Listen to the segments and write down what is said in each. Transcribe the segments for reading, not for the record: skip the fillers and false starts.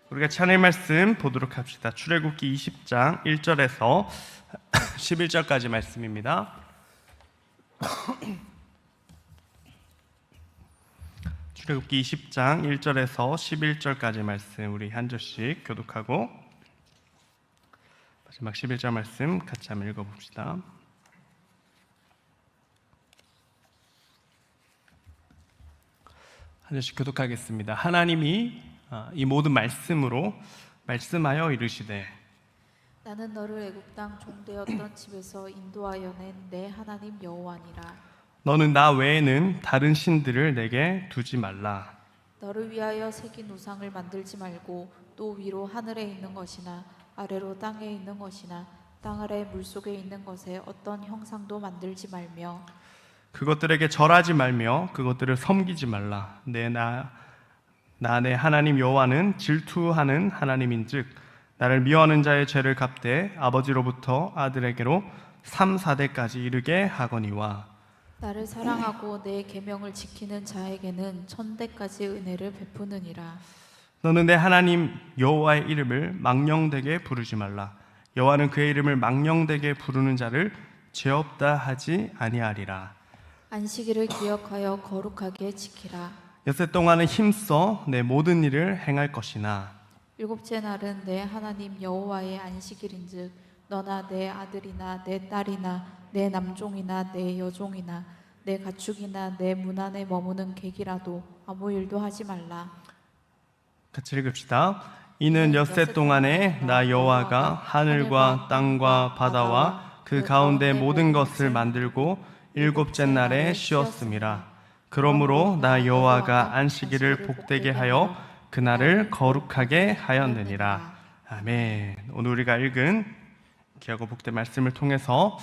우리가 찬양 말씀 보도록 합시다. 출애굽기 20장 1절에서 11절까지 말씀입니다. 출애굽기 20장 1절에서 11절까지 말씀 우리 한 절씩 교독하고 마지막 11절 말씀 같이 한번 읽어봅시다. 한 절씩 교독하겠습니다. 하나님이 이 모든 말씀으로 말씀하여 이르시되 나는 너를 애굽 땅 종되었던 집에서 인도하여 낸 내 하나님 여호와니라. 너는 나 외에는 다른 신들을 내게 두지 말라. 너를 위하여 새긴 우상을 만들지 말고 또 위로 하늘에 있는 것이나 아래로 땅에 있는 것이나 땅 아래 물속에 있는 것에 어떤 형상도 만들지 말며 그것들에게 절하지 말며 그것들을 섬기지 말라. 내 하나님 여호와는 질투하는 하나님인즉 나를 미워하는 자의 죄를 갚되 아버지로부터 아들에게로 3, 4대까지 이르게 하거니와 나를 사랑하고 내 계명을 지키는 자에게는 1000대까지 은혜를 베푸느니라. 너는 내 하나님 여호와의 이름을 망령되게 부르지 말라. 여호와는 그의 이름을 망령되게 부르는 자를 죄 없다 하지 아니하리라. 안식일을 기억하여 거룩하게 지키라. 엿새 동안은 힘써 내 모든 일을 행할 것이나 일곱째 날은 내 하나님 여호와의 안식일인즉 너나 내 아들이나 내 딸이나 내 남종이나 내 여종이나 내 가축이나 내 문 안에 머무는 객이라도 아무 일도 하지 말라. 같이 읽읍시다. 이는 엿새 동안에 나 여호와가 하늘과 땅과 바다와 그 가운데 모든 것을 만들고 일곱째 날에 쉬었음이라. 그러므로 나 여호와가 안식일을 복되게 하여 그날을 거룩하게 하였느니라. 아멘. 오늘 우리가 읽은 귀하고 복된 말씀을 통해서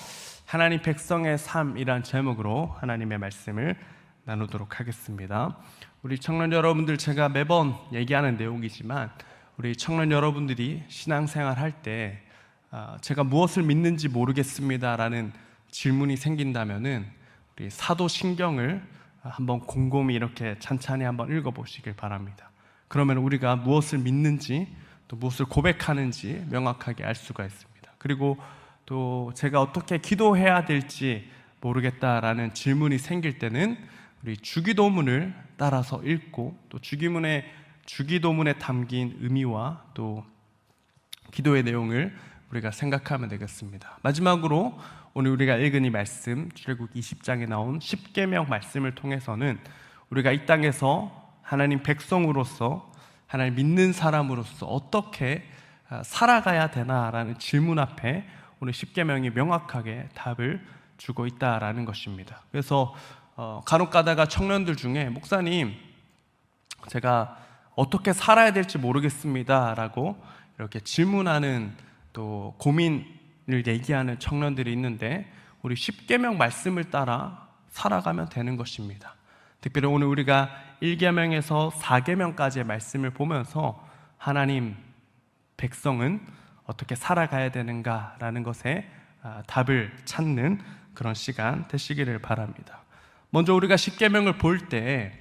하나님 백성의 삶이란 제목으로 하나님의 말씀을 나누도록 하겠습니다. 우리 청년 여러분들, 제가 매번 얘기하는 내용이지만 우리 청년 여러분들이 신앙생활 할 때 제가 무엇을 믿는지 모르겠습니다라는 질문이 생긴다면은 우리 사도신경을 한번 곰곰이 이렇게 찬찬히 한번 읽어보시길 바랍니다. 그러면 우리가 무엇을 믿는지 또 무엇을 고백하는지 명확하게 알 수가 있습니다. 그리고 또 제가 어떻게 기도해야 될지 모르겠다라는 질문이 생길 때는 우리 주기도문을 따라서 읽고 또 주기도문에 담긴 의미와 또 기도의 내용을 우리가 생각하면 되겠습니다. 마지막으로 오늘 우리가 읽은 이 말씀, 출애굽기 20장에 나온 십계명 말씀을 통해서는 우리가 이 땅에서 하나님 백성으로서 하나님 믿는 사람으로서 어떻게 살아가야 되나라는 질문 앞에 오늘 십계명이 명확하게 답을 주고 있다라는 것입니다. 그래서 간혹 가다가 청년들 중에 목사님, 제가 어떻게 살아야 될지 모르겠습니다 라고 이렇게 질문하는 또 고민을 얘기하는 청년들이 있는데 우리 십계명 말씀을 따라 살아가면 되는 것입니다. 특별히 오늘 우리가 1계명에서 4계명까지의 말씀을 보면서 하나님 백성은 어떻게 살아가야 되는가라는 것에 답을 찾는 그런 시간 되시기를 바랍니다. 먼저 우리가 십계명을 볼 때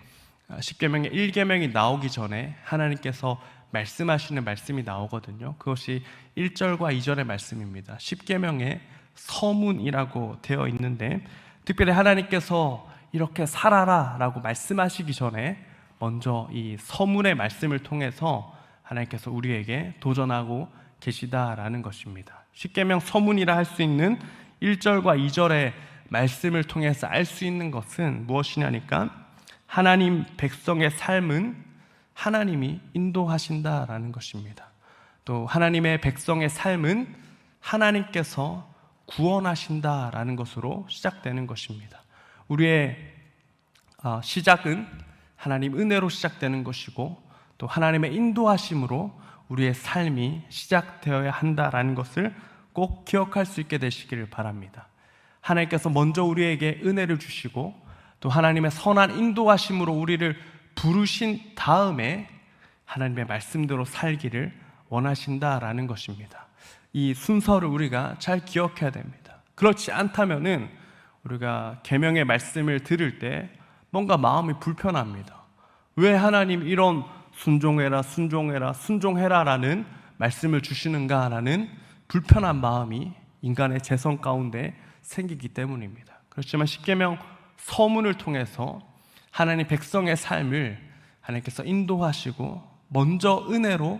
십계명의 1계명이 나오기 전에 하나님께서 말씀하시는 말씀이 나오거든요. 그것이 1절과 2절의 말씀입니다. 십계명의 서문이라고 되어 있는데 특별히 하나님께서 이렇게 살아라 라고 말씀하시기 전에 먼저 이 서문의 말씀을 통해서 하나님께서 우리에게 도전하고 계시다라는 것입니다. 십계명 서문이라 할 수 있는 1절과 2절의 말씀을 통해서 알 수 있는 것은 무엇이냐니까 하나님 백성의 삶은 하나님이 인도하신다라는 것입니다. 또 하나님의 백성의 삶은 하나님께서 구원하신다라는 것으로 시작되는 것입니다. 우리의 시작은 하나님 은혜로 시작되는 것이고 또 하나님의 인도하심으로 우리의 삶이 시작되어야 한다라는 것을 꼭 기억할 수 있게 되시기를 바랍니다. 하나님께서 먼저 우리에게 은혜를 주시고 또 하나님의 선한 인도하심으로 우리를 부르신 다음에 하나님의 말씀대로 살기를 원하신다라는 것입니다. 이 순서를 우리가 잘 기억해야 됩니다. 그렇지 않다면은 우리가 계명의 말씀을 들을 때 뭔가 마음이 불편합니다. 왜 하나님 이런 순종해라, 순종해라, 순종해라라는 말씀을 주시는가라는 불편한 마음이 인간의 재성 가운데 생기기 때문입니다. 그렇지만 십계명 서문을 통해서 하나님 백성의 삶을 하나님께서 인도하시고 먼저 은혜로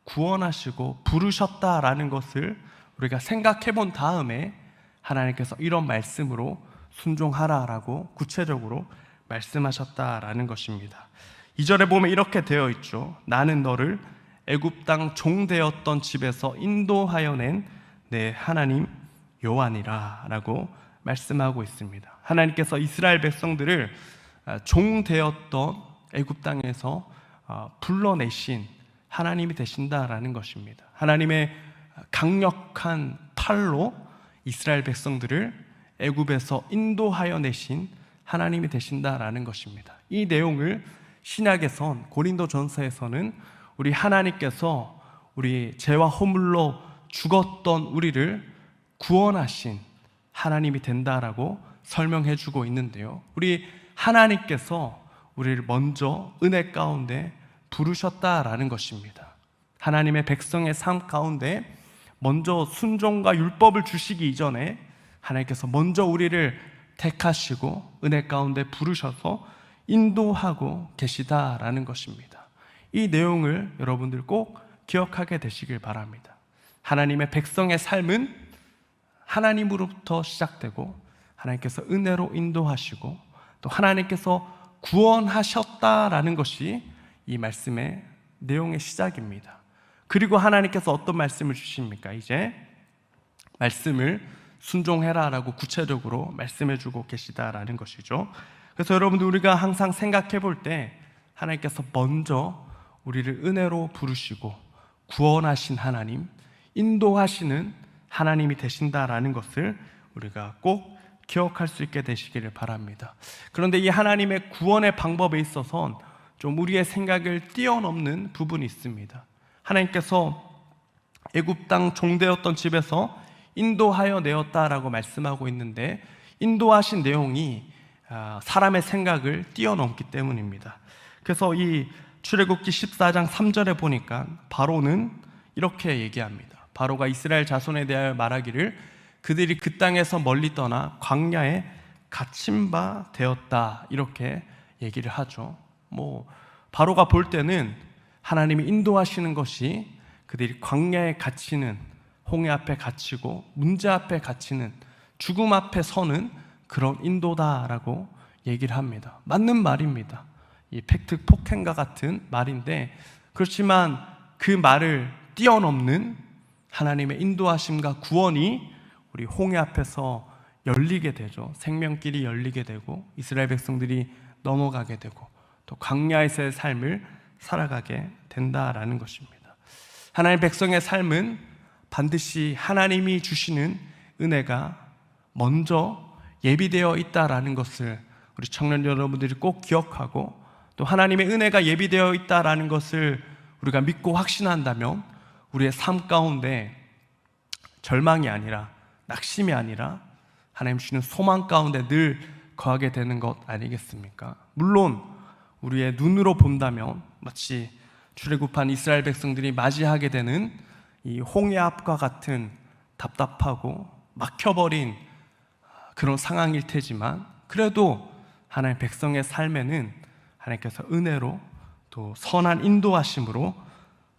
구원하시고 부르셨다라는 것을 우리가 생각해 본 다음에 하나님께서 이런 말씀으로 순종하라라고 구체적으로 말씀하셨다라는 것입니다. 2절에 보면 이렇게 되어 있죠. 나는 너를 애굽 땅 종되었던 집에서 인도하여 낸 내 하나님 여호와니라 라고 말씀하고 있습니다. 하나님께서 이스라엘 백성들을 종되었던 애굽 땅에서 불러내신 하나님이 되신다라는 것입니다. 하나님의 강력한 팔로 이스라엘 백성들을 애굽에서 인도하여 내신 하나님이 되신다라는 것입니다. 이 내용을 신약에선 고린도전서에서는 우리 하나님께서 우리 죄와 허물로 죽었던 우리를 구원하신 하나님이 된다라고 설명해 주고 있는데요. 우리 하나님께서 우리를 먼저 은혜 가운데 부르셨다라는 것입니다. 하나님의 백성의 삶 가운데 먼저 순종과 율법을 주시기 이전에 하나님께서 먼저 우리를 택하시고 은혜 가운데 부르셔서 인도하고 계시다라는 것입니다. 이 내용을 여러분들 꼭 기억하게 되시길 바랍니다. 하나님의 백성의 삶은 하나님으로부터 시작되고 하나님께서 은혜로 인도하시고 또 하나님께서 구원하셨다라는 것이 이 말씀의 내용의 시작입니다. 그리고 하나님께서 어떤 말씀을 주십니까? 이제 말씀을 순종해라라고 구체적으로 말씀해주고 계시다라는 것이죠. 그래서 여러분들 우리가 항상 생각해 볼 때 하나님께서 먼저 우리를 은혜로 부르시고 구원하신 하나님, 인도하시는 하나님이 되신다라는 것을 우리가 꼭 기억할 수 있게 되시기를 바랍니다. 그런데 이 하나님의 구원의 방법에 있어서 좀 우리의 생각을 뛰어넘는 부분이 있습니다. 하나님께서 애굽 땅 종되었던 집에서 인도하여 내었다라고 말씀하고 있는데 인도하신 내용이 사람의 생각을 뛰어넘기 때문입니다. 그래서 이 출애굽기 14장 3절에 보니까 바로는 이렇게 얘기합니다. 바로가 이스라엘 자손에 대하여 말하기를 그들이 그 땅에서 멀리 떠나 광야에 갇힌 바 되었다 이렇게 얘기를 하죠. 바로가 볼 때는 하나님이 인도하시는 것이 그들이 광야에 갇히는, 홍해 앞에 갇히고 문제 앞에 갇히는, 죽음 앞에 서는 그런 인도다라고 얘기를 합니다. 맞는 말입니다. 이 팩트 폭행과 같은 말인데, 그렇지만 그 말을 뛰어넘는 하나님의 인도하심과 구원이 우리 홍해 앞에서 열리게 되죠. 생명길이 열리게 되고 이스라엘 백성들이 넘어가게 되고 또 광야에서의 삶을 살아가게 된다라는 것입니다. 하나님의 백성의 삶은 반드시 하나님이 주시는 은혜가 먼저 예비되어 있다라는 것을 우리 청년 여러분들이 꼭 기억하고, 또 하나님의 은혜가 예비되어 있다라는 것을 우리가 믿고 확신한다면 우리의 삶 가운데 절망이 아니라, 낙심이 아니라 하나님 주시는 소망 가운데 늘 거하게 되는 것 아니겠습니까? 물론 우리의 눈으로 본다면 마치 출애굽한 이스라엘 백성들이 맞이하게 되는 이 홍해 앞과 같은 답답하고 막혀버린 그런 상황일 테지만, 그래도 하나님 백성의 삶에는 하나님께서 은혜로 또 선한 인도하심으로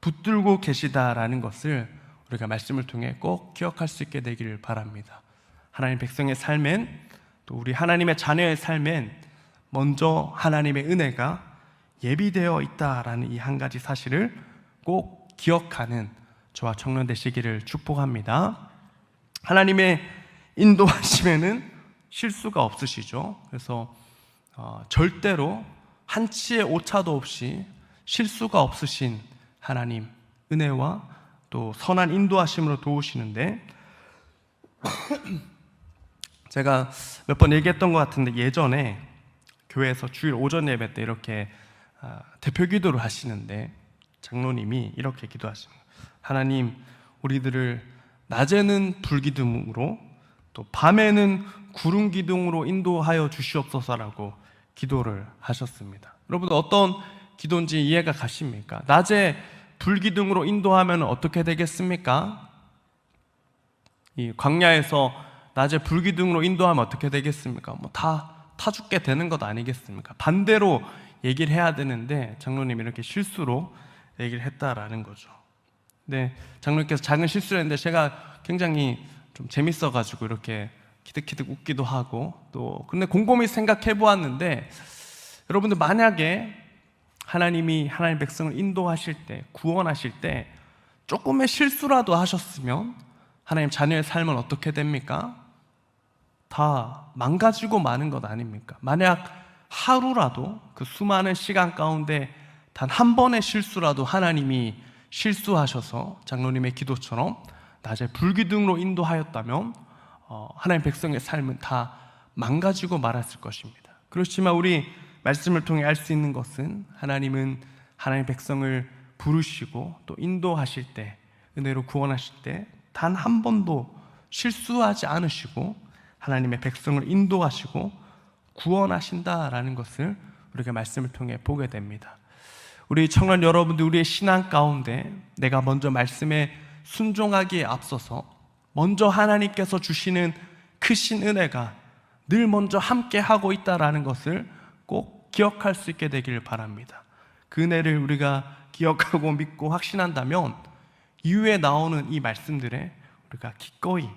붙들고 계시다라는 것을 우리가 말씀을 통해 꼭 기억할 수 있게 되기를 바랍니다. 하나님 백성의 삶엔, 또 우리 하나님의 자녀의 삶엔 먼저 하나님의 은혜가 예비되어 있다라는 이 한 가지 사실을 꼭 기억하는 저와 청년 되시기를 축복합니다. 하나님의 인도하심에는 실수가 없으시죠. 그래서 절대로 한치의 오차도 없이 실수가 없으신 하나님, 은혜와 또 선한 인도하심으로 도우시는데, 제가 몇 번 얘기했던 것 같은데 예전에 교회에서 주일 오전 예배 때 이렇게 대표 기도를 하시는데 장로님이 이렇게 기도하십니다. 하나님, 우리들을 낮에는 불기둥으로 또 밤에는 구름 기둥으로 인도하여 주시옵소서라고 기도를 하셨습니다. 여러분, 어떤 기도인지 이해가 가십니까? 낮에 불기둥으로 인도하면 어떻게 되겠습니까? 이 광야에서 낮에 불기둥으로 인도하면 어떻게 되겠습니까? 뭐 다 타 죽게 되는 것 아니겠습니까? 반대로 얘기를 해야 되는데 장로님이 이렇게 실수로 얘기를 했다라는 거죠. 네, 장로님께서 작은 실수를 했는데 제가 굉장히 좀 재밌어가지고 이렇게 키득키득 웃기도 하고, 또 근데 곰곰이 생각해 보았는데, 여러분들 만약에 하나님이 하나님 백성을 인도하실 때, 구원하실 때 조금의 실수라도 하셨으면 하나님 자녀의 삶은 어떻게 됩니까? 다 망가지고 마는 것 아닙니까? 만약 하루라도, 그 수많은 시간 가운데 단 한 번의 실수라도 하나님이 실수하셔서 장로님의 기도처럼 낮에 불기둥으로 인도하였다면 하나님 백성의 삶은 다 망가지고 말았을 것입니다. 그렇지만 우리 말씀을 통해 알 수 있는 것은, 하나님은 하나님 백성을 부르시고 또 인도하실 때, 은혜로 구원하실 때 단 한 번도 실수하지 않으시고 하나님의 백성을 인도하시고 구원하신다라는 것을 우리가 말씀을 통해 보게 됩니다. 우리 청년 여러분들, 우리의 신앙 가운데 내가 먼저 말씀에 순종하기에 앞서서 먼저 하나님께서 주시는 크신 은혜가 늘 먼저 함께 하고 있다라는 것을 꼭 기억할 수 있게 되기를 바랍니다. 그 은혜를 우리가 기억하고 믿고 확신한다면 이후에 나오는 이 말씀들에 우리가 기꺼이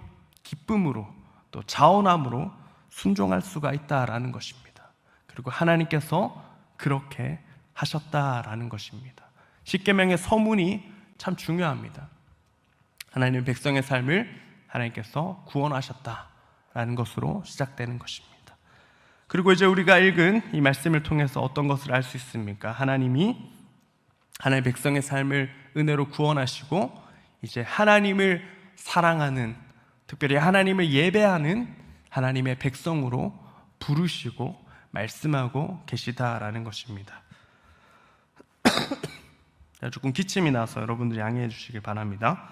기쁨으로 또 자원함으로 순종할 수가 있다라는 것입니다. 그리고 하나님께서 그렇게 하셨다라는 것입니다. 십계명의 서문이 참 중요합니다. 하나님의 백성의 삶을 하나님께서 구원하셨다라는 것으로 시작되는 것입니다. 그리고 이제 우리가 읽은 이 말씀을 통해서 어떤 것을 알 수 있습니까? 하나님이 하나님의 백성의 삶을 은혜로 구원하시고 이제 하나님을 사랑하는, 특별히 하나님을 예배하는 하나님의 백성으로 부르시고 말씀하고 계시다라는 것입니다. 조금 기침이 나서 여러분들 양해해 주시길 바랍니다.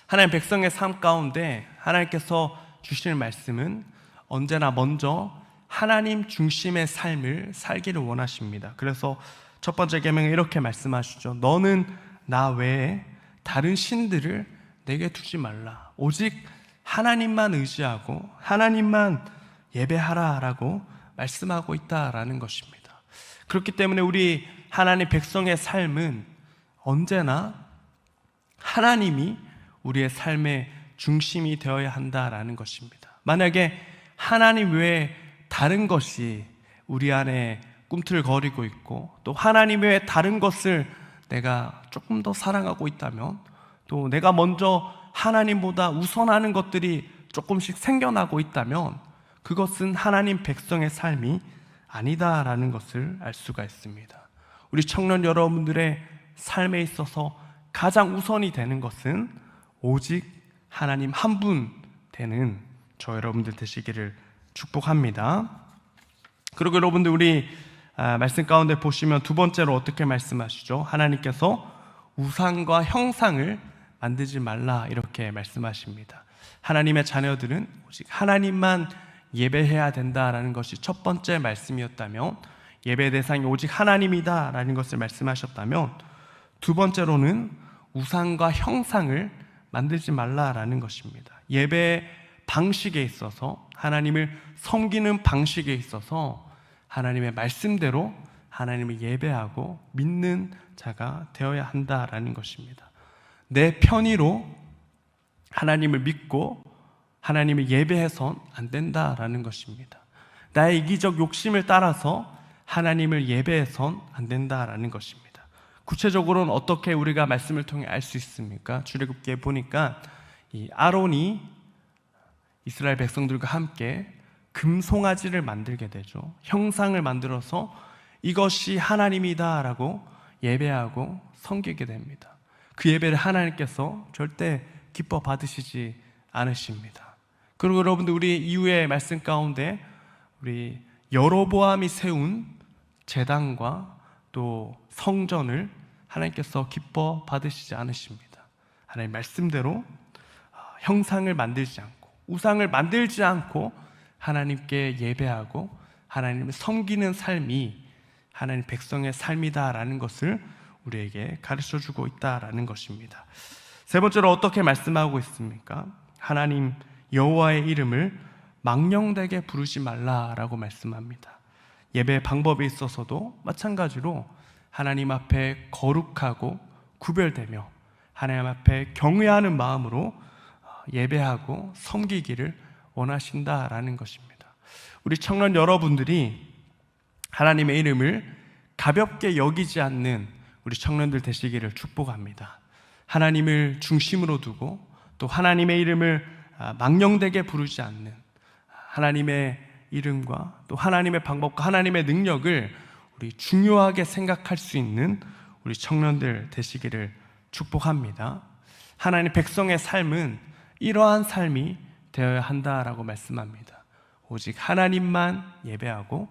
하나님 백성의 삶 가운데 하나님께서 주시는 말씀은 언제나 먼저 하나님 중심의 삶을 살기를 원하십니다. 그래서 첫 번째 계명에 이렇게 말씀하시죠. 너는 나 외에 다른 신들을 내게 두지 말라. 오직 하나님만 의지하고 하나님만 예배하라라고 말씀하고 있다라는 것입니다. 그렇기 때문에 우리 하나님 백성의 삶은 언제나 하나님이 우리의 삶의 중심이 되어야 한다라는 것입니다. 만약에 하나님 외에 다른 것이 우리 안에 꿈틀거리고 있고, 또 하나님 외에 다른 것을 내가 조금 더 사랑하고 있다면, 또 내가 먼저 하나님보다 우선하는 것들이 조금씩 생겨나고 있다면 그것은 하나님 백성의 삶이 아니다라는 것을 알 수가 있습니다. 우리 청년 여러분들의 삶에 있어서 가장 우선이 되는 것은 오직 하나님 한 분 되는 저 여러분들 되시기를 축복합니다. 그리고 여러분들, 우리 말씀 가운데 보시면 두 번째로 어떻게 말씀하시죠? 하나님께서 우상과 형상을 만들지 말라 이렇게 말씀하십니다. 하나님의 자녀들은 오직 하나님만 예배해야 된다라는 것이 첫 번째 말씀이었다면, 예배 대상이 오직 하나님이다 라는 것을 말씀하셨다면, 두 번째로는 우상과 형상을 만들지 말라라는 것입니다. 예배 방식에 있어서, 하나님을 섬기는 방식에 있어서 하나님의 말씀대로 하나님을 예배하고 믿는 자가 되어야 한다라는 것입니다. 내 편의로 하나님을 믿고 하나님을 예배해서는 안 된다라는 것입니다. 나의 이기적 욕심을 따라서 하나님을 예배해서는 안 된다라는 것입니다. 구체적으로는 어떻게 우리가 말씀을 통해 알 수 있습니까? 출애굽기에 보니까 이 아론이 이스라엘 백성들과 함께 금송아지를 만들게 되죠. 형상을 만들어서 이것이 하나님이다라고 예배하고 섬기게 됩니다. 그 예배를 하나님께서 절대 기뻐 받으시지 않으십니다. 그리고 여러분들, 우리 이후의 말씀 가운데 우리 여로보암이 세운 제단과 또 성전을 하나님께서 기뻐 받으시지 않으십니다. 하나님 말씀대로 형상을 만들지 않고 우상을 만들지 않고 하나님께 예배하고 하나님을 섬기는 삶이 하나님 백성의 삶이다라는 것을 우리에게 가르쳐주고 있다라는 것입니다. 세 번째로 어떻게 말씀하고 있습니까? 하나님 여호와의 이름을 망령되게 부르지 말라라고 말씀합니다. 예배 방법에 있어서도 마찬가지로 하나님 앞에 거룩하고 구별되며 하나님 앞에 경외하는 마음으로 예배하고 섬기기를 원하신다라는 것입니다. 우리 청년 여러분들이 하나님의 이름을 가볍게 여기지 않는 우리 청년들 되시기를 축복합니다. 하나님을 중심으로 두고 또 하나님의 이름을 망령되게 부르지 않는 하나님의 이름과 또 하나님의 방법과 하나님의 능력을 우리 중요하게 생각할 수 있는 우리 청년들 되시기를 축복합니다. 하나님 백성의 삶은 이러한 삶이 되어야 한다라고 말씀합니다. 오직 하나님만 예배하고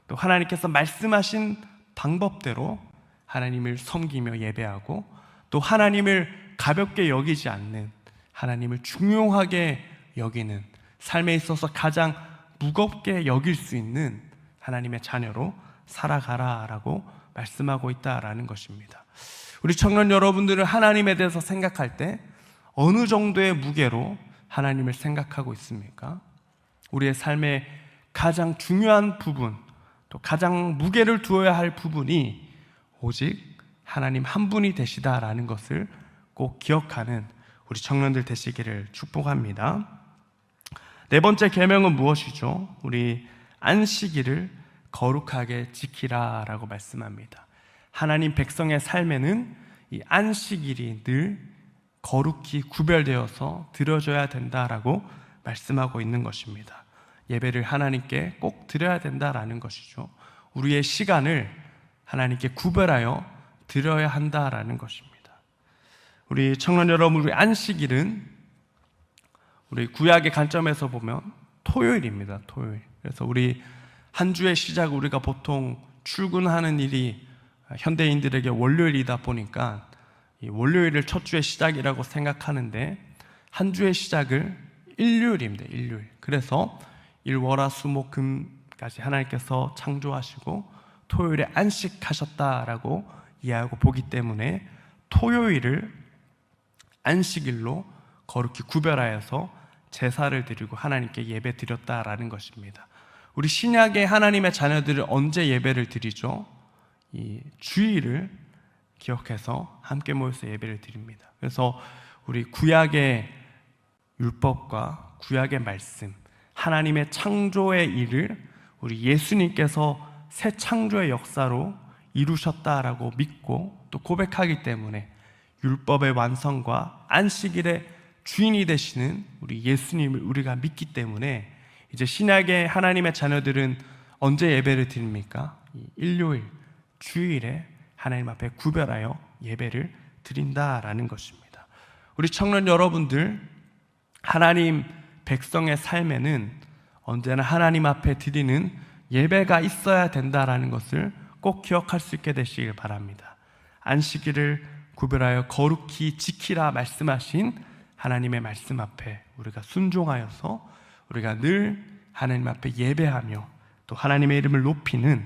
또 하나님께서 말씀하신 방법대로 하나님을 섬기며 예배하고 또 하나님을 가볍게 여기지 않는 하나님을 중요하게 여기는 삶에 있어서 가장 무겁게 여길 수 있는 하나님의 자녀로 살아가라라고 말씀하고 있다라는 것입니다. 우리 청년 여러분들은 하나님에 대해서 생각할 때 어느 정도의 무게로 하나님을 생각하고 있습니까? 우리의 삶의 가장 중요한 부분, 또 가장 무게를 두어야 할 부분이 오직 하나님 한 분이 되시다라는 것을 꼭 기억하는 우리 청년들 되시기를 축복합니다. 네 번째 계명은 무엇이죠? 우리 안식일을 거룩하게 지키라라고 말씀합니다. 하나님 백성의 삶에는 이 안식일이 늘 거룩히 구별되어서 드려져야 된다라고 말씀하고 있는 것입니다. 예배를 하나님께 꼭 드려야 된다라는 것이죠. 우리의 시간을 하나님께 구별하여 드려야 한다라는 것입니다. 우리 청년 여러분, 우리 안식일은 우리 구약의 관점에서 보면 토요일입니다. 토요일. 그래서 우리 한 주의 시작, 우리가 보통 출근하는 일이 현대인들에게 월요일이다 보니까 이 월요일을 첫 주의 시작이라고 생각하는데 한 주의 시작을 일요일입니다. 일요일. 그래서 일월화수목금까지 하나님께서 창조하시고 토요일에 안식하셨다라고 이해하고 보기 때문에 토요일을 안식일로 거룩히 구별하여서 제사를 드리고 하나님께 예배 드렸다라는 것입니다. 우리 신약의 하나님의 자녀들은 언제 예배를 드리죠? 이 주일을 기억해서 함께 모여서 예배를 드립니다. 그래서 우리 구약의 율법과 구약의 말씀, 하나님의 창조의 일을 우리 예수님께서 새 창조의 역사로 이루셨다라고 믿고 또 고백하기 때문에 율법의 완성과 안식일의 주인이 되시는 우리 예수님을 우리가 믿기 때문에 이제 신약의 하나님의 자녀들은 언제 예배를 드립니까? 일요일, 주일에 하나님 앞에 구별하여 예배를 드린다라는 것입니다. 우리 청년 여러분들, 하나님 백성의 삶에는 언제나 하나님 앞에 드리는 예배가 있어야 된다라는 것을 꼭 기억할 수 있게 되시길 바랍니다. 안식일을 구별하여 거룩히 지키라 말씀하신 하나님의 말씀 앞에 우리가 순종하여서 우리가 늘 하나님 앞에 예배하며 또 하나님의 이름을 높이는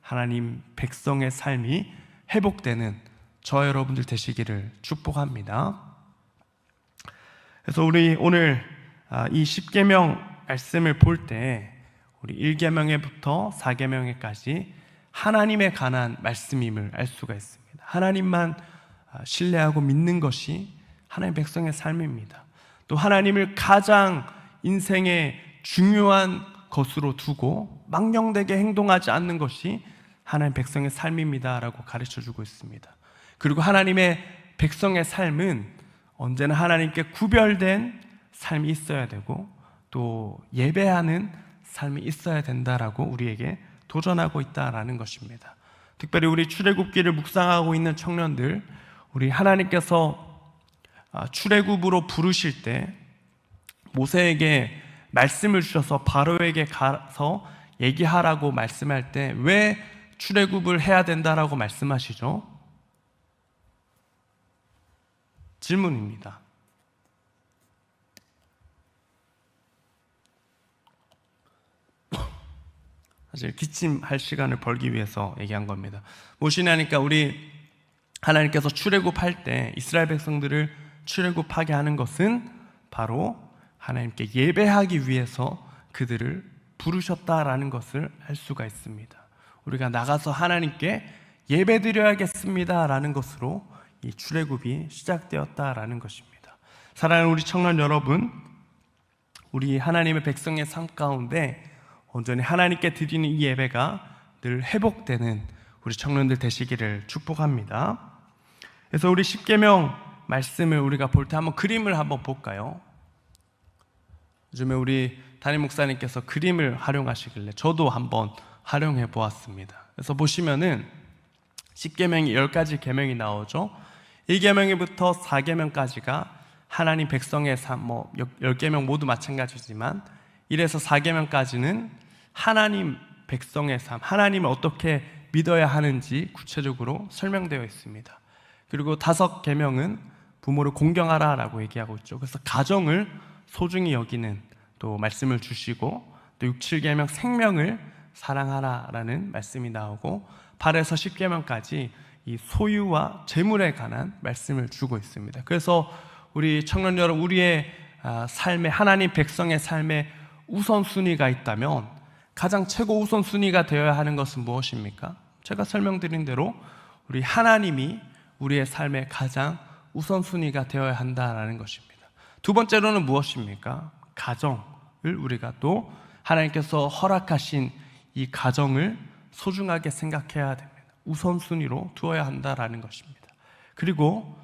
하나님 백성의 삶이 회복되는 저 여러분들 되시기를 축복합니다. 그래서 우리 오늘 이 10계명 말씀을 볼 때 우리 1계명에부터 4계명에까지 하나님에 관한 말씀임을 알 수가 있습니다. 하나님만 신뢰하고 믿는 것이 하나님 백성의 삶입니다. 또 하나님을 가장 인생의 중요한 것으로 두고 망령되게 행동하지 않는 것이 하나님 백성의 삶입니다라고 가르쳐주고 있습니다. 그리고 하나님의 백성의 삶은 언제나 하나님께 구별된 삶이 있어야 되고 또 예배하는 삶이 있어야 된다라고 우리에게 도전하고 있다라는 것입니다. 특별히 우리 출애굽기를 묵상하고 있는 청년들, 우리 하나님께서 출애굽으로 부르실 때 모세에게 말씀을 주셔서 바로에게 가서 얘기하라고 말씀할 때 왜 출애굽을 해야 된다라고 말씀하시죠? 질문입니다. 사실 기침할 시간을 벌기 위해서 얘기한 겁니다. 무엇이냐니까 우리 하나님께서 출애굽할 때 이스라엘 백성들을 출애굽하게 하는 것은 바로 하나님께 예배하기 위해서 그들을 부르셨다라는 것을 알 수가 있습니다. 우리가 나가서 하나님께 예배드려야겠습니다라는 것으로 이 출애굽이 시작되었다라는 것입니다. 사랑하는 우리 청년 여러분, 우리 하나님의 백성의 삶 가운데 온전히 하나님께 드리는 이 예배가 늘 회복되는 우리 청년들 되시기를 축복합니다. 그래서 우리 십계명 말씀을 우리가 볼 때 한번 그림을 한번 볼까요? 요즘에 우리 담임 목사님께서 그림을 활용하시길래 저도 한번 활용해 보았습니다. 그래서 보시면은 십계명이 10가지 계명이 나오죠. 1계명부터 4계명까지가 하나님 백성의 삶, 10계명 모두 마찬가지지만 1에서 4계명까지는 하나님 백성의 삶, 하나님을 어떻게 믿어야 하는지 구체적으로 설명되어 있습니다. 그리고 5계명은 부모를 공경하라 라고 얘기하고 있죠. 그래서 가정을 소중히 여기는 또 말씀을 주시고, 또 6, 7계명 생명을 사랑하라 라는 말씀이 나오고, 8에서 10계명까지 이 소유와 재물에 관한 말씀을 주고 있습니다. 그래서 우리 청년 여러분, 우리의 삶에, 하나님 백성의 삶에 우선순위가 있다면 가장 최고 우선순위가 되어야 하는 것은 무엇입니까? 제가 설명드린 대로 우리 하나님이 우리의 삶의 가장 우선순위가 되어야 한다는 것입니다. 두 번째로는 무엇입니까? 가정을 우리가 또 하나님께서 허락하신 이 가정을 소중하게 생각해야 됩니다. 우선순위로 두어야 한다는 것입니다. 그리고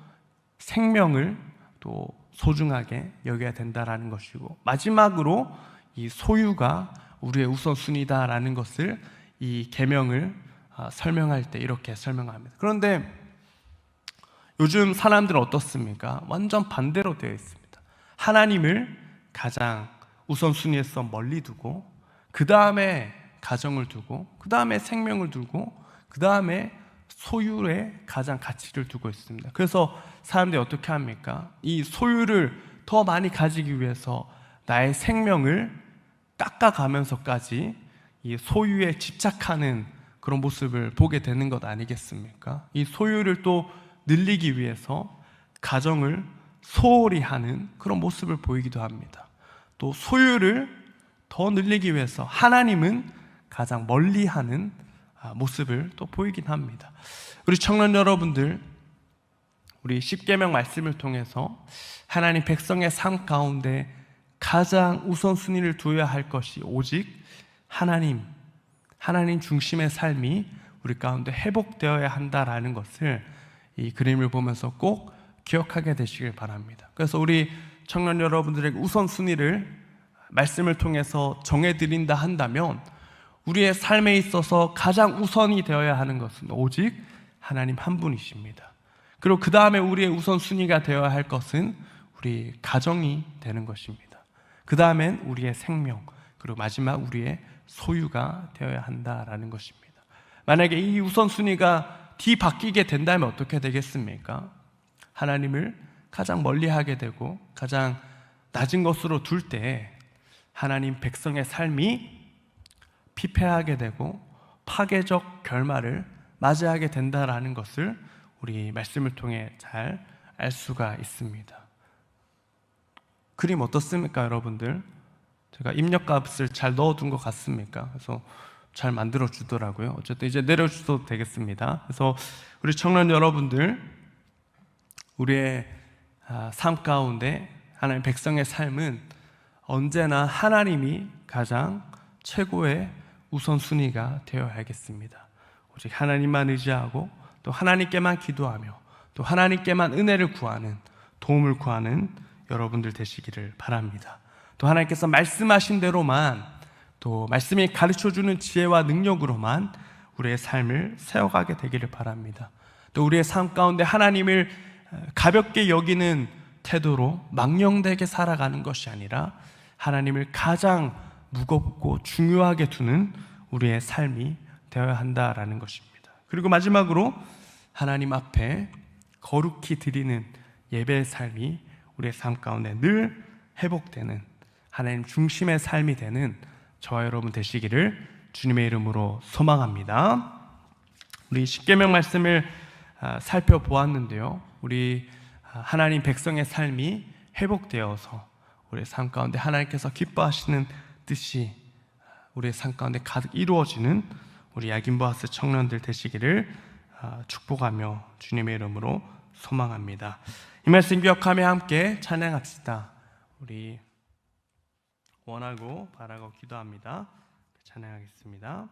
생명을 또 소중하게 여겨야 된다는 것이고, 마지막으로 이 소유가 우리의 우선순위다라는 것을 이 계명을 설명할 때 이렇게 설명합니다. 그런데 요즘 사람들은 어떻습니까? 완전 반대로 되어 있습니다. 하나님을 가장 우선순위에서 멀리 두고, 그 다음에 가정을 두고, 그 다음에 생명을 두고, 그 다음에 소유에 가장 가치를 두고 있습니다. 그래서 사람들이 어떻게 합니까? 이 소유를 더 많이 가지기 위해서 나의 생명을 깎아가면서까지 이 소유에 집착하는 그런 모습을 보게 되는 것 아니겠습니까? 이 소유를 또 늘리기 위해서 가정을 소홀히 하는 그런 모습을 보이기도 합니다. 또 소유를 더 늘리기 위해서 하나님은 가장 멀리하는 모습을 또 보이긴 합니다. 우리 청년 여러분들, 우리 십계명 말씀을 통해서 하나님 백성의 삶 가운데 가장 우선순위를 두어야 할 것이 오직 하나님 중심의 삶이 우리 가운데 회복되어야 한다라는 것을 이 그림을 보면서 꼭 기억하게 되시길 바랍니다. 그래서 우리 청년 여러분들에게 우선순위를 말씀을 통해서 정해드린다 한다면 우리의 삶에 있어서 가장 우선이 되어야 하는 것은 오직 하나님 한 분이십니다. 그리고 그 다음에 우리의 우선순위가 되어야 할 것은 우리 가정이 되는 것입니다. 그 다음엔 우리의 생명, 그리고 마지막 우리의 소유가 되어야 한다라는 것입니다. 만약에 이 우선순위가 뒤바뀌게 된다면 어떻게 되겠습니까? 하나님을 가장 멀리하게 되고 가장 낮은 것으로 둘 때 하나님 백성의 삶이 피폐하게 되고 파괴적 결말을 맞이하게 된다라는 것을 우리 말씀을 통해 잘 알 수가 있습니다. 그림 어떻습니까, 여러분들? 제가 입력값을 잘 넣어둔 것 같습니까? 그래서 잘 만들어 주더라고요. 어쨌든 이제 내려주셔도 되겠습니다. 그래서 우리 청년 여러분들, 우리의 삶 가운데 하나님 백성의 삶은 언제나 하나님이 가장 최고의 우선순위가 되어야겠습니다. 오직 하나님만 의지하고 또 하나님께만 기도하며 또 하나님께만 은혜를 구하는, 도움을 구하는 여러분들 되시기를 바랍니다. 또 하나님께서 말씀하신 대로만, 또 말씀이 가르쳐주는 지혜와 능력으로만 우리의 삶을 세워가게 되기를 바랍니다. 또 우리의 삶 가운데 하나님을 가볍게 여기는 태도로 망령되게 살아가는 것이 아니라 하나님을 가장 무겁고 중요하게 두는 우리의 삶이 되어야 한다라는 것입니다. 그리고 마지막으로 하나님 앞에 거룩히 드리는 예배의 삶이 우리의 삶 가운데 늘 회복되는 하나님 중심의 삶이 되는 저와 여러분 되시기를 주님의 이름으로 소망합니다. 우리 십계명 말씀을 살펴보았는데요, 우리 하나님 백성의 삶이 회복되어서 우리의 삶 가운데 하나님께서 기뻐하시는 뜻이 우리의 삶 가운데 가득 이루어지는 우리 야긴보아스 청년들 되시기를 축복하며 주님의 이름으로 소망합니다. 이 말씀 기억하며 함께 찬양합시다. 우리 원하고 바라고 기도합니다. 찬양하겠습니다.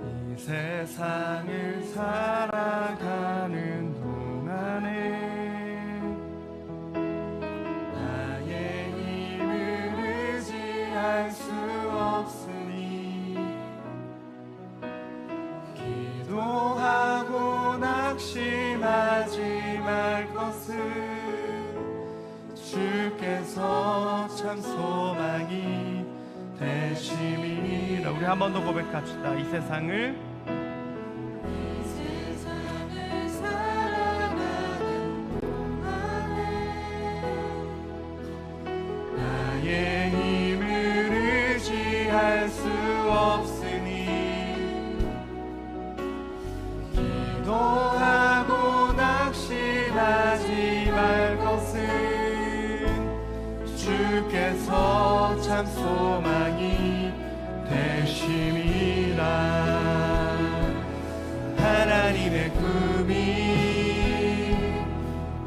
이 세상을 살아가는 동안에 나의 힘을 의지할 수 없으니 기도하고 낙심하지 말 것을 주께서 참 소망이 되심이라. 우리 한 번 더 고백합시다. 이 세상을 살아가는 동안에 나의 힘을 의지할 수 없으니 기도하고 낙심하지 말 것을 주께서 참 소망이 되심이라. 하나님의 꿈이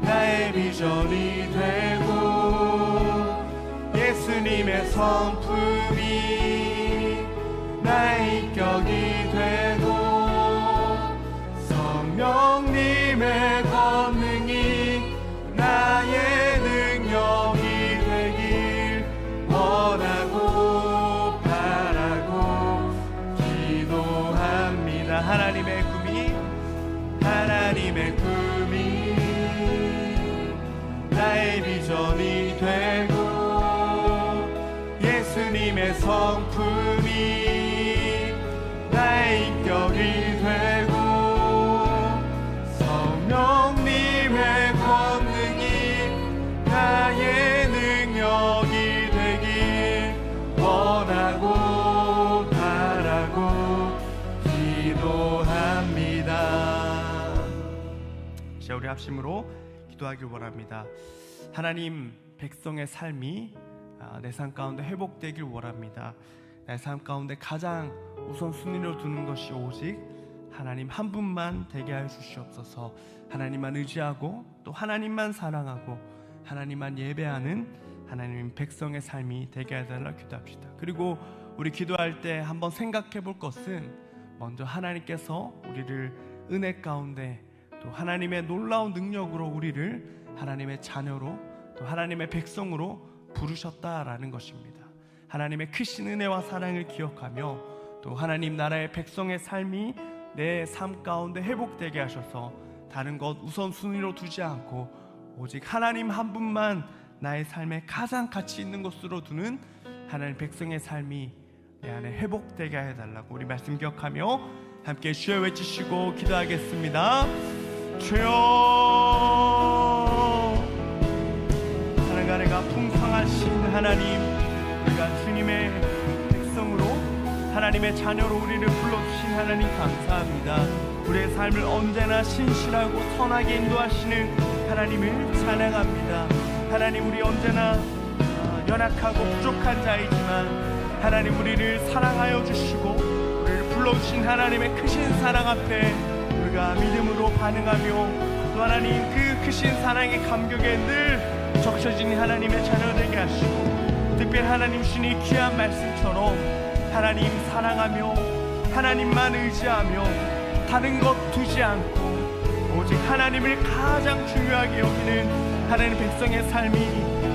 나의 비전이 되고 예수님의 성품이 나의 인격이 되고 성령님의 권능이 나의 능력이 되길 원하고 바라고 기도합니다. 하나님의 꿈이 나의 비전이 되고 예수님의 성품이 나의 인격이 되고 성령님의 권능이 나의 능력이 되길 원하고 바라고 기도합니다. 자, 우리 합심으로 기도하길 원합니다. 하나님, 백성의 삶이 내 삶 가운데 회복되길 원합니다. 내 삶 가운데 가장 우선순위로 두는 것이 오직 하나님 한 분만 되게 하여 주시옵소서. 하나님만 의지하고 또 하나님만 사랑하고 하나님만 예배하는 하나님 백성의 삶이 되게 해달라 기도합시다. 그리고 우리 기도할 때 한번 생각해 볼 것은 먼저 하나님께서 우리를 은혜 가운데 또 하나님의 놀라운 능력으로 우리를 하나님의 자녀로 또 하나님의 백성으로 부르셨다라는 것입니다. 하나님의 크신 은혜와 사랑을 기억하며 또 하나님 나라의 백성의 삶이 내 삶 가운데 회복되게 하셔서 다른 것 우선순위로 두지 않고 오직 하나님 한 분만 나의 삶에 가장 가치 있는 것으로 두는 하나님 백성의 삶이 내 안에 회복되게 해달라고 우리 말씀 기억하며 함께 주여 외치시고 기도하겠습니다. 주여, 사랑과 은혜가 풍성하신 하나님, 우리가 주님의 백성으로 하나님의 자녀로 우리를 불러주신 하나님 감사합니다. 우리의 삶을 언제나 신실하고 선하게 인도하시는 하나님을 찬양합니다. 하나님, 우리 언제나 연약하고 부족한 자이지만 하나님 우리를 사랑하여 주시고 우리를 불러주신 하나님의 크신 사랑 앞에 우리가 믿음으로 반응하며 또 하나님 그 크신 사랑의 감격에 늘 적셔진 하나님의 자녀 되게 하시고 특별히 하나님 주신 귀한 말씀처럼 하나님 사랑하며 하나님만 의지하며 다른 것 두지 않고 오직 하나님을 가장 중요하게 여기는 하나님 백성의 삶이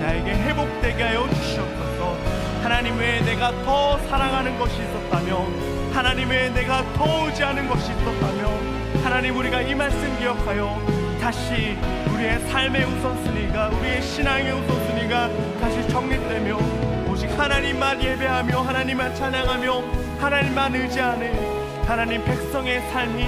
나에게 회복되게 하여 주시옵소서. 하나님 외에 내가 더 사랑하는 것이 있었다면 하나님 외에 내가 더 의지하는 것이 있었다면 하나님 우리가 이 말씀 기억하여 다시 우리의 삶의 우선순위가 우리의 신앙의 우선순위가 다시 정립되며 오직 하나님만 예배하며 하나님만 찬양하며 하나님만 의지하는 하나님 백성의 삶이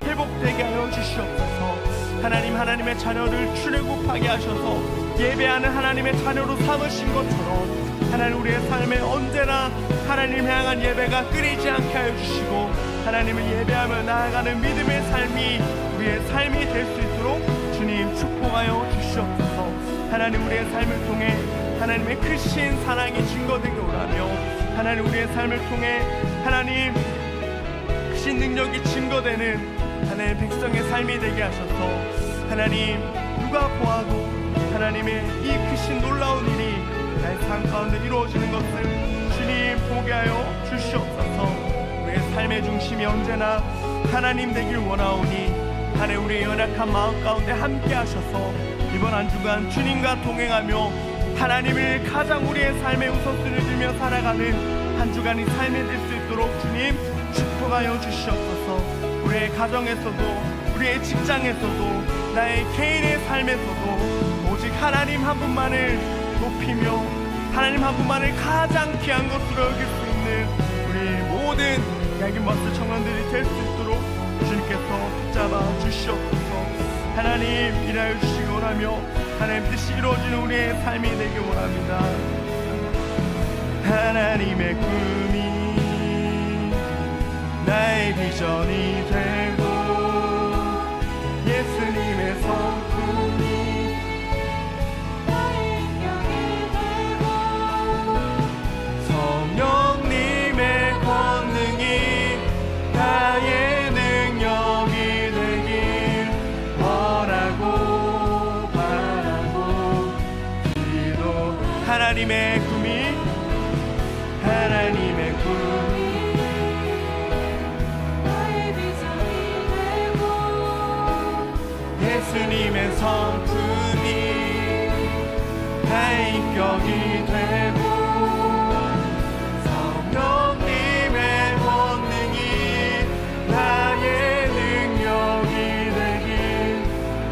회복되게 하여 주시옵소서. 하나님, 하나님의 자녀를 출애굽하게 하셔서 예배하는 하나님의 자녀로 삼으신 것처럼 하나님 우리의 삶에 언제나 하나님 향한 예배가 끊이지 않게 하여 주시고 하나님을 예배하며 나아가는 믿음의 삶이 우리의 삶이 될 수 있도록 주님 축복하여 주시옵소서. 하나님 우리의 삶을 통해 하나님의 크신 사랑이 증거되게 오라며 하나님 우리의 삶을 통해 하나님 크신 능력이 증거되는 하나님 백성의 삶이 되게 하셔서 하나님 누가 보아도 하나님의 이 크신 놀라운 일이 나의 삶 가운데 이루어지는 것을 주님 보게 하여 주시옵소서. 우리의 삶의 중심이 언제나 하나님 되길 원하오니 하나님 우리의 연약한 마음 가운데 함께 하셔서 이번 한 주간 주님과 동행하며 하나님을 가장 우리의 삶의 우선순위를 들며 살아가는 한 주간이 삶이 될 수 있도록 주님 축복하여 주시옵소서. 우리의 가정에서도 우리의 직장에서도 나의 개인의 삶에서도 오직 하나님 한 분만을 높이며 하나님 한 분만을 가장 귀한 것으로 여길 수 있는 우리 모든 야긴버스 청년들이 될 수 있도록 주님께서 붙잡아 주시옵소서. 하나님 일하여 주시기 원하며 하나님 뜻이 이루어지는 우리의 삶이 되길 원합니다. 하나님의 꿈이 나의 비전이 되고 예수님의 성품이 나의 인격이 되고 성령님의 권능이 나의 능력이 되길 원하고 바라고 기도. 하나님의 꿈이 하나님의 꿈이 예수님의 성품이 나의 인격이 되고 성령님의 권능이 나의 능력이 되길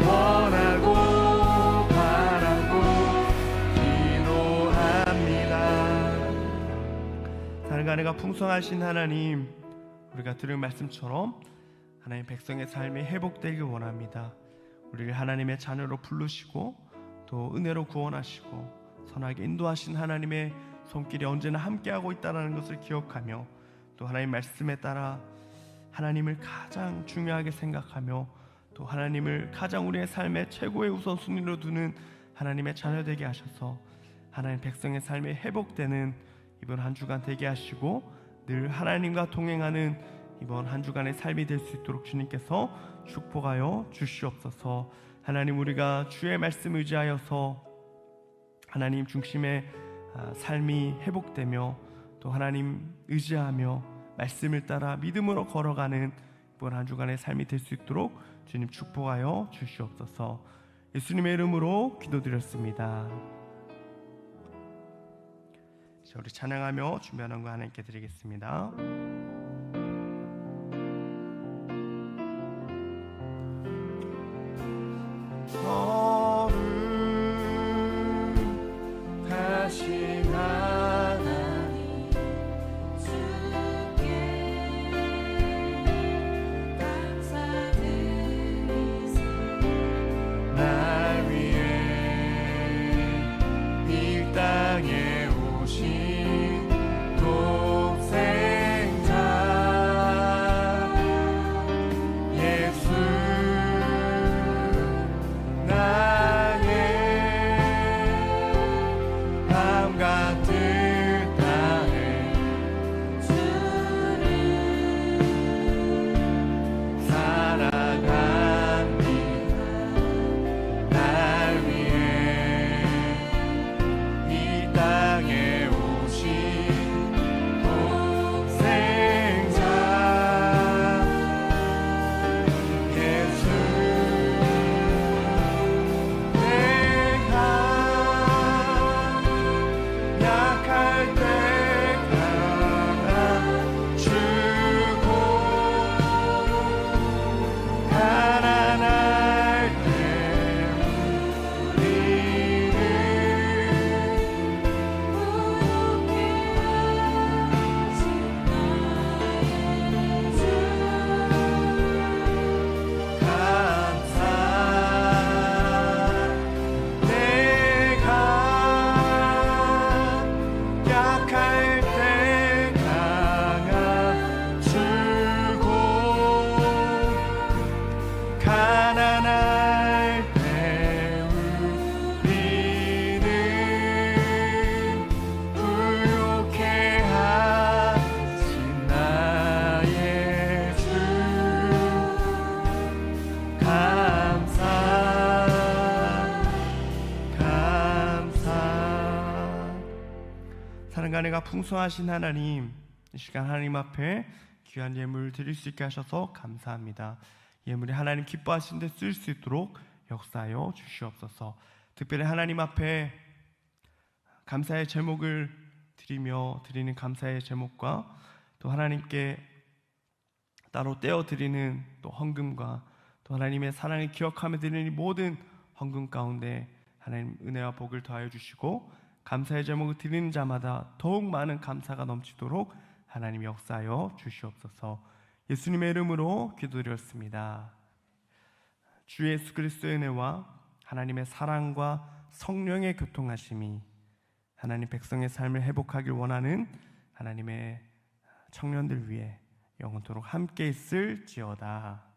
원하고 바라고 기도합니다. 살가네가 풍성하신 하나님, 우리가 들은 말씀처럼 하나님 백성의 삶이 회복되길 원합니다. 우리를 하나님의 자녀로 부르시고 또 은혜로 구원하시고 선하게 인도하신 하나님의 손길이 언제나 함께하고 있다는 것을 기억하며 또 하나님 말씀에 따라 하나님을 가장 중요하게 생각하며 또 하나님을 가장 우리의 삶의 최고의 우선순위로 두는 하나님의 자녀 되게 하셔서 하나님 백성의 삶이 회복되는 이번 한 주간 되게 하시고 늘 하나님과 동행하는 이번 한 주간의 삶이 될 수 있도록 주님께서 축복하여 주시옵소서. 하나님 우리가 주의 말씀 의지하여서 하나님 중심의 삶이 회복되며 또 하나님 의지하며 말씀을 따라 믿음으로 걸어가는 이번 한 주간의 삶이 될 수 있도록 주님 축복하여 주시옵소서. 예수님의 이름으로 기도드렸습니다. 우리 찬양하며 준비하는 거 하나님께 드리겠습니다. 거룩하신 하나님 주께 감사드리소. 날 위해 이 땅에 오신 독생자 예수 나 사랑과 은혜가 풍성하신 하나님, 이 시간 하나님 앞에 귀한 예물 드릴 수 있게 하셔서 감사합니다. 예물이 하나님 기뻐하신 데 쓰일 수 있도록 역사하여 주시옵소서. 특별히 하나님 앞에 감사의 제목을 드리는 감사의 제목과 또 하나님께 따로 떼어 드리는 또 헌금과 또 하나님의 사랑을 기억하며 드리는 이 모든 헌금 가운데 하나님 은혜와 복을 더하여 주시고 감사의 제목을 드리는 자마다 더욱 많은 감사가 넘치도록 하나님 역사하여 주시옵소서. 예수님의 이름으로 기도드렸습니다. 주 예수 그리스도의 은혜와 하나님의 사랑과 성령의 교통하심이 하나님 백성의 삶을 회복하길 원하는 하나님의 청년들 위해 영원토록 함께 있을지어다.